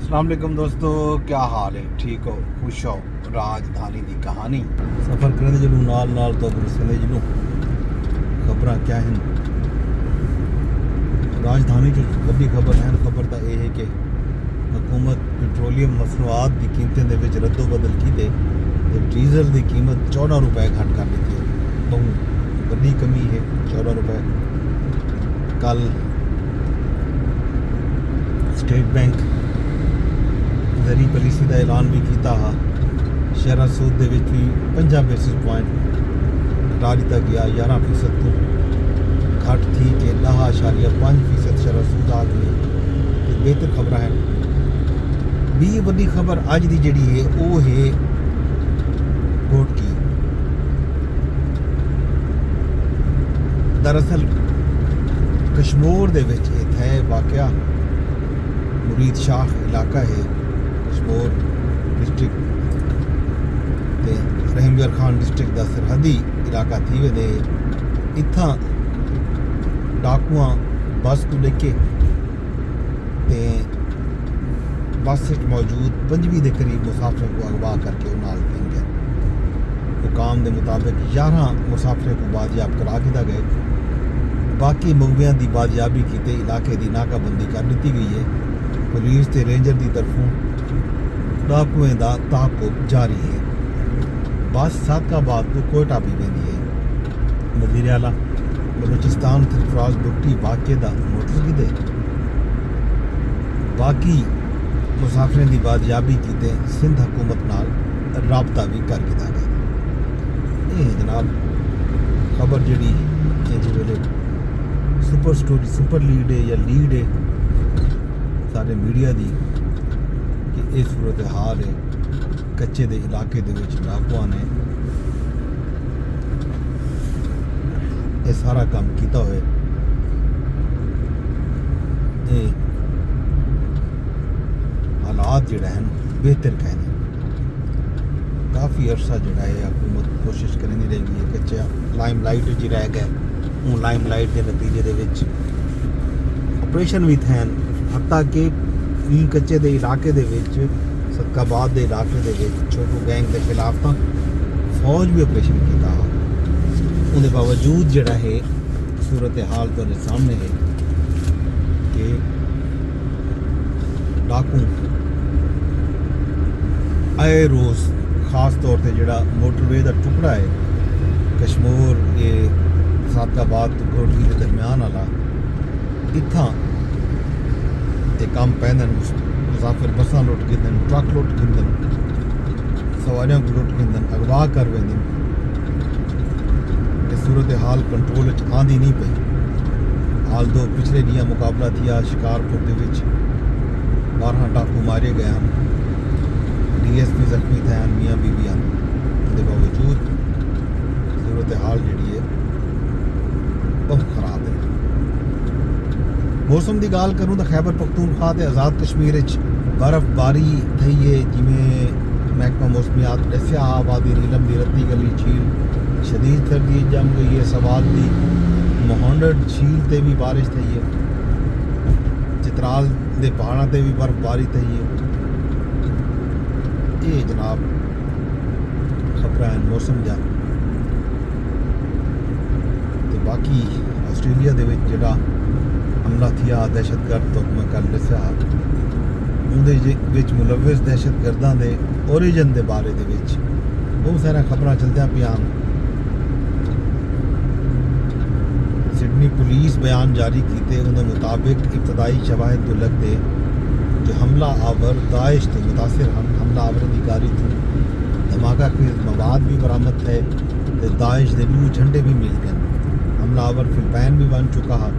अस्सलाम वालेकुम दोस्तों, क्या हाल है? ठीक हो, खुश हो? राजधानी की कहानी सफ़र करने जलूँ नाल नाल तो बरसने जलूँ खबर क्या हैं राजधानी की वड्डी खबर है। खबर तो यह है कि हुकूमत पेट्रोलियम मसनूआत की कीमतें दे विच रद्दो बदल की ते डीजल की कीमत 14 रुपए घट कर दी है। बहुत बड़ी कमी है 14 रुपए। कल स्टेट बैंक जरी पॉलिसी का ऐलान भी किया हा। शहरा सूद के भी 50 बेसिस पॉइंट घटा दिता गया। 11% तो घट थी कि 10.5% शहरा सूद आ गई। तो बेहतर खबर है। भी बड़ी खबर अज की जी है वो है कोर्ट की। दरअसल कश्मीर दे विच इत्थे वाकया मुरीद शाह इलाका है कश्मीर डिस्ट्रिक्ट ते रहमयार खान डिस्ट्रिक्ट का सरहदी इलाका थी वे। इत्था डाकुआ बस को लेके ते बस मौजूद 25 के करीब मुसाफिर को अगवा करके नाल ले गए। हुकाम के मुताबिक 11 मुसाफिर को बाजियाब करा दिया गए। बाकी मुगबियां की बाजियाबी की इलाके की नाकाबंदी कर दी गई है। पुलिस ते रेंजर की तरफों डाकुएं का ताकुब जारी है। बस सादकाबाद तो कोयटा भी वेंदी है। वज़ीर आला बलूचिस्तान सरफराज बुगटी वाक़े का नोटिस की दे। बाकी मुसाफिर की बाजियाबी की सिंध हुकूमत नाल राबता भी कर दिया गया। ये जनाब खबर जी जिस वेले सुपर स्टोरी सुपर लीड है या लीड है सारे मीडिया की कि ये सूरत हाल है। कच्चे दे इलाके दे विच डाकुआ ने ये सारा काम किया हुए। हालात जोड़ा है बेहतर कहने काफ़ी अरसा जोड़ा है हुकूमत कोशिश करनी रहेगी है। कच्चा लाइम लाइट जी रह गए हूँ। लाइम लाइट के नतीजे दे विच ऑपरेशन भी थे। हत्ता कि कच्चे दे इलाके दे विच सदकाबाद के इलाके दे विच छोटू गैंग के खिलाफ तो फौज भी ऑपरेशन किया। उनके बावजूद जोड़ा है सूरत हाल तो सामने है कि डाकू आए रोज़ खास तौर पर जोड़ा मोटरवे का टुकड़ा है कश्मीर ये सादकाबाद तो कोटली के दरम्यान वाला इत्था काम पैंदन। मुसाफिर बसा लुट गिंदन, ट्रक लुट गिंदन, सवारियों को लुट गिंदन, अगवा कर वेंदन। सूरत हाल कंट्रोल आंदी नहीं पई। हाल दो पिछले दिया मुकाबला थिया शिकारपुर के विच 12 डाकू मारे गए हैं। DSP जख्मी थे मियाँ बीबी हैं। उनके बावजूद सूरत हाल जी है बहुत खराब है। मौसम की गाल करूँ तो खैबर पख्तूनख्वा के आज़ाद कश्मीर बर्फबारी थी है। जिमें महकमा मौसमियात दसिया आबादी नीलम की रत्ती गली झील शदीद सर्दी जम गई है। सवाल की मोहंडड झील से भी बारिश थी है। चित्राल के पहाड़ों से भी बर्फबारी थी है। ये जनाब खबर हैं मौसम जा। तो बाकी आस्ट्रेलिया के जोड़ा हमला थिया दहशतगर्द तो मैं कल दसिया उन्हें मुलविस दहशतगर्दा के ओरिजिन के बारे दे विच बहुत सारा खबर चलदियां पियां। सिडनी पुलिस बयान जारी किए। उनके मुताबिक इब्तदाई शवाहिद तो लगते जो हमला आवर दाइश तो मुतासर हमला आवर की गाड़ी थी। धमाका खेज मवाद भी बरामद है तो दाइश के 2 झंडे भी मिल गए। हमला आवर फिलिपाइन भी बन चुका है।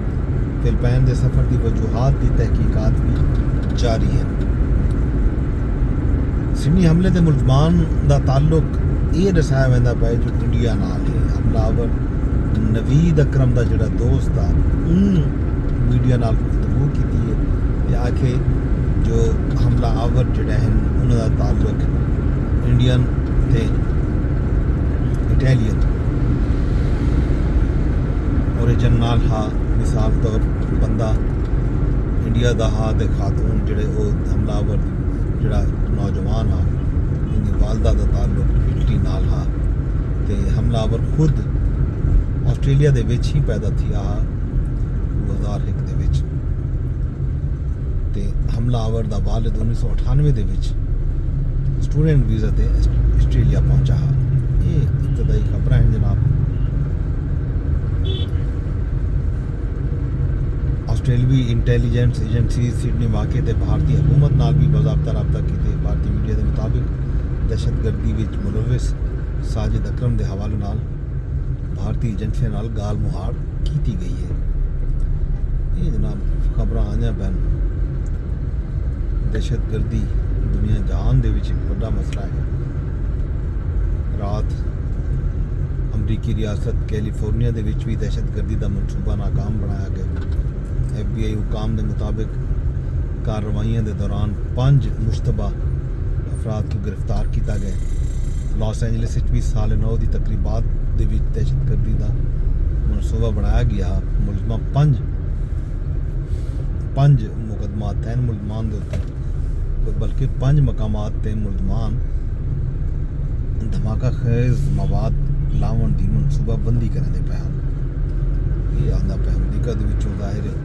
फिलिपाइन के सफ़र की वजूहात की तहकीकात भी जारी है। सिडनी हमले के मुलजमान का ताल्लुक ये दसाया वह पे जो इंडिया नाल है। हमलावर नवीद अकरम का जोड़ा दोस्त था मीडिया नाल गुफ्तगू की है। आखे जो हमला आवर जोड़ा है उनका ताल्लुक इंडियन थे इटैलियन ओरिजिन नाल हा। मिसाल तौर बंदा इंडिया का हा तो खातून जोड़े हमलावर जोड़ा नौजवान हा उनकी वालदा का ताल्लुक इटली नाल हा ते हमलावर खुद आस्ट्रेलिया दे विच ही पैदा थिया हा 2001 दे विच ते हमलावर दा वालिद 1998 दे विच स्टूडेंट वीज़ा ते आस्ट्रेलिया पहुंचा हा। ये इब्तदाई खबर हैं जनाब। आस्ट्रेलवी इंटैलीजेंस एजेंसी सिडनी वाक़े ते भारतीय हुकूमत नाल भी बाज़ाब्ता रबता कीते। भारतीय मीडिया के मुताबिक दहशतगर्दी विच मुलविस साजिद अकरम के हवाले नाल भारतीय एजेंसियों नाल गाल मुहाड़ की गई है। ये जनाब खबर आईयां पैन। दहशतगर्दी दुनिया जहान दे विच एक बड़ा मसला है। रात अमरीकी रियासत कैलीफोर्निया दे विच भी दहशतगर्दी का मनसूबा नाकाम बनाया गया। FBI हुकाम के मुताबिक कार्रवाइयों के दौरान 5 मुश्तबा अफराद को गिरफ्तार किया गया। लॉस एंजलिस भी साल 9 की तकरीबात के दहशतगर्दी का मनसूबा बनाया गया। मुलजमा 5 मुकदमा 3 मुलजमान के उत्ते बल्कि 5 मकामात ते मुलजमान धमाका खेज मवाद लावन की मनसूबा बंदी करने पे हैं। ये आंदा पे अमरीका के विचों जाहिर है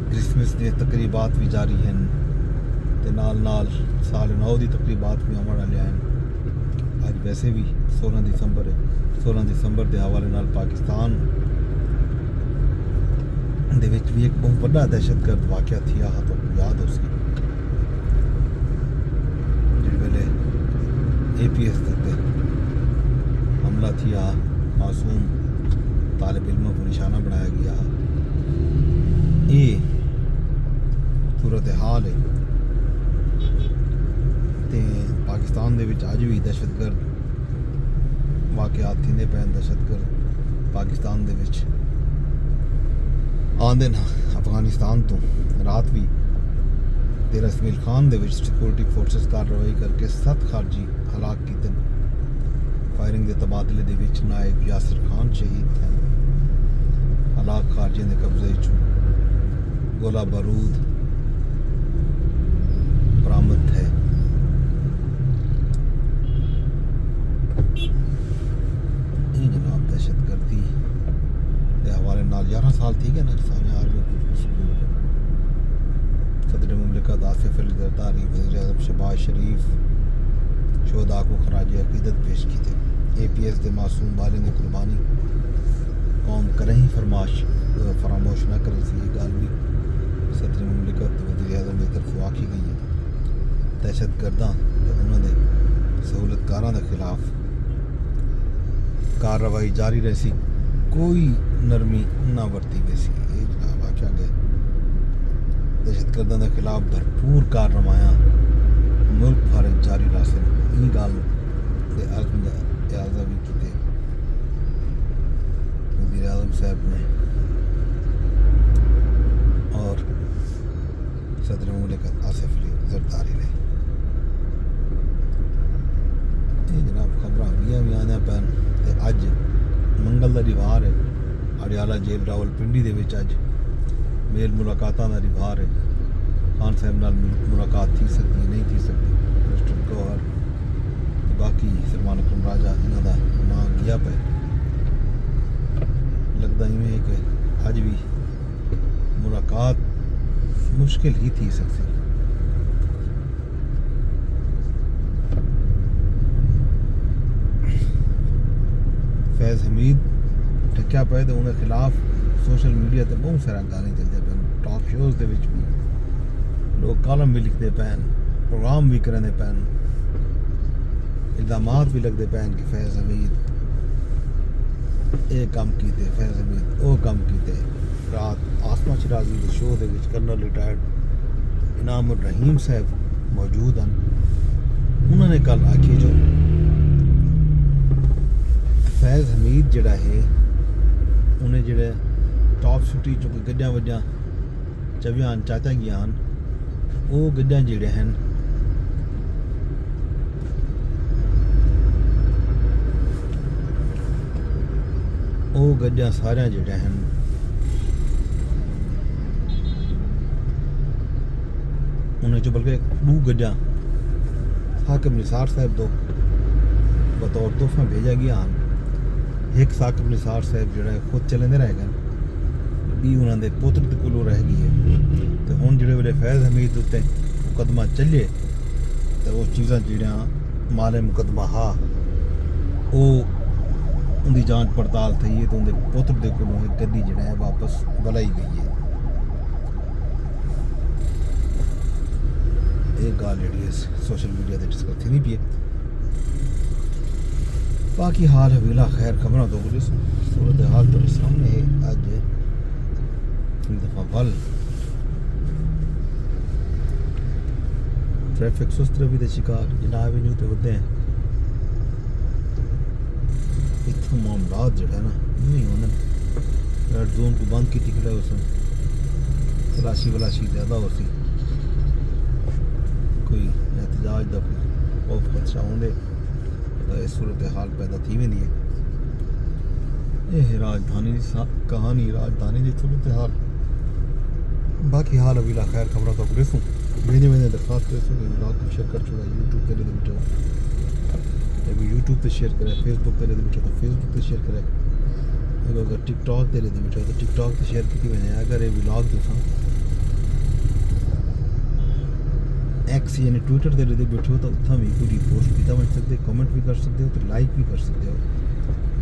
क्रिसमस के तकरीबात भी जारी हैं ते नाल नाल साल 9 की तकरीबात भी आने वाले हैं। अज वैसे भी 16 दिसंबर है। 16 दिसंबर के हवाले नाल पाकिस्तान दे विच भी एक बहुत बड़ा दहशतगर्द वाक़या थिया हा तो याद हो सी जिस वेले APS के हमला थिया मासूम तालिब इल्मों को निशाना बनाया गया। ये सूरत हाल है ते पाकिस्तान दे विच अज भी दहशतगर्द वाक़यात थींदे पैन। दहशतगर्द पाकिस्तान दे विच आंदे न अफगानिस्तान तो। रात भी तेरा इसमाइल खान दे विच सिक्योरिटी फोर्सेस कार्रवाई करके 7 खारजी हलाक कीते। फायरिंग के तबादले दे विच नायब यासिर खान शहीद हैं। हलाक खारजियों के कब्जे चों गोला बारूद बरामद है। ये जनाब दहशतगर्दी के हवाले नाल 11 साल थी गए ना सारे आर्मी सदर मुमलिकत आसिफ अली जरदारी वज़ीर आज़म शहबाज शरीफ शोहदा को खराज अकीदत पेश की थे। APS के मासूम बाले ने कुर्बानी कौम करें ही फरामोश न करें सी ये गल भी सदर मुमलिकत वज़ीर आज़म की तरफ आखी गई है। दहशतगर्दां ते उन्होंने सहूलतकारां के खिलाफ कार्रवाई जारी रही। कोई नरमी ना वरती गई सी। ये जनाब आख्या गया दहशतगर्दां के खिलाफ भरपूर कार्रवाइयां मुल्क भर जारी रसन। ई गल के अज़म भी की वज़ीर आज़म साहब ने और सदर मुमलिकत आसिफ अली जरदारी ने। ये जनाब खबर अगियां भी आने पैन ते अज मंगल का रिवार है। अडियाला जेल रावलपिंडी दे विच अज मेल मुलाकातां का रिवार है। खान साहब नाल मुलाकात थी सकती नहीं थी सकती। मिनिस्टर गौहर बाकी सलमान अकरम राजा इन्हों का नाम गया पे लगता इवें है कि अज भी मुलाकात मुश्किल ही थी सकती। फैज़ हमीद ठक्या पे तो उनके खिलाफ सोशल मीडिया पर बहुत सारा गाने चलते पे। टॉप शोज़ के विच भी लोग कॉलम भी लिखते पैन प्रोग्राम भी करते पैन इल्ज़ामात भी लगते पैन कि फैज़ हमीद ये काम कीते फैज़ हमीद वो काम कीते। रात आसमा शिराजी के शो के विच कर्नल रिटायर्ड इनाम उर रहीम साहब मौजूद हैं। उन्होंने कल आखी जो फैज़ हमीद जड़ा है उन्हें जड़े टॉप सिटी चो कोई गड्डियां वड्डियां चवियान चाचा गया वो गड्डियां जड़े हैं वो गड्डियां सारियां जड़े हैं उन्हें जो बल्कि 2 गजा साकिब निसार साहब दो बतौर तोहफा भेजा गया ਹਨ एक साकिब निसार साहब ਜਿਹੜਾ खुद चलेंदे रह गए भी उन्होंने पुत्र के कोलों रह गई है तो हुण ਜਿਹੜੇ ਵੇਲੇ फैज़ हमीद उत्ते मुकदमा चले तो वो चीज़ां ਜਿਹੜੀਆਂ माले मुकदमा हा वो उनकी जांच पड़ताल थी है तो उनके पुत्र के कोलों एक गड्डी जिहड़ा है वापस बुलाई गई है एक गल जी सोशल मीडिया से डिस्कस थी नहीं पी बाकी हाल हवेला खैर खबर तो बोले सूरत हाल तो सामने है अज एक दफ़ा वल ट्रैफिक सुस्त रवि के शिकार जनाब एवेन्यू तो होते हैं इतों मामला जोड़ा ना नहीं होने रेड जोन को बंद की टिकट है उस तलाशी वलाशी ज़्यादा हो सी कोई एहतजाज का खौफ खदशा होंगे तो इस सूरत हाल पैदा थी वेंदी है यह राजधानी की कहानी राजधानी की सूरत हाल बाकी हाल अभी खैर खबर तो पुलिस मैंने दरखास्त ब्लॉग को शेयर कर चुका यूट्यूब पर यूट्यूब पे शेयर करें फेसबुक पे बैठे तो फेसबुक पे शेयर करें अगर टिकटॉक पे बैठे तो टिकटॉक पे शेयर की वजह अगर ये व्लॉग तुसा एक्स यानी ट्विटर पे बैठे हो तो उत्थां भी पूरी पोस्ट भी बन सकते कमेंट भी कर सकते हो तो लाइक भी कर सकते हो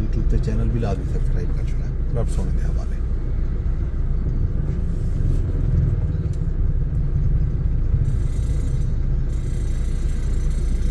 यूट्यूब पे चैनल भी लाजमी सब्सक्राइब कर चुका है रब सोने के हवाले।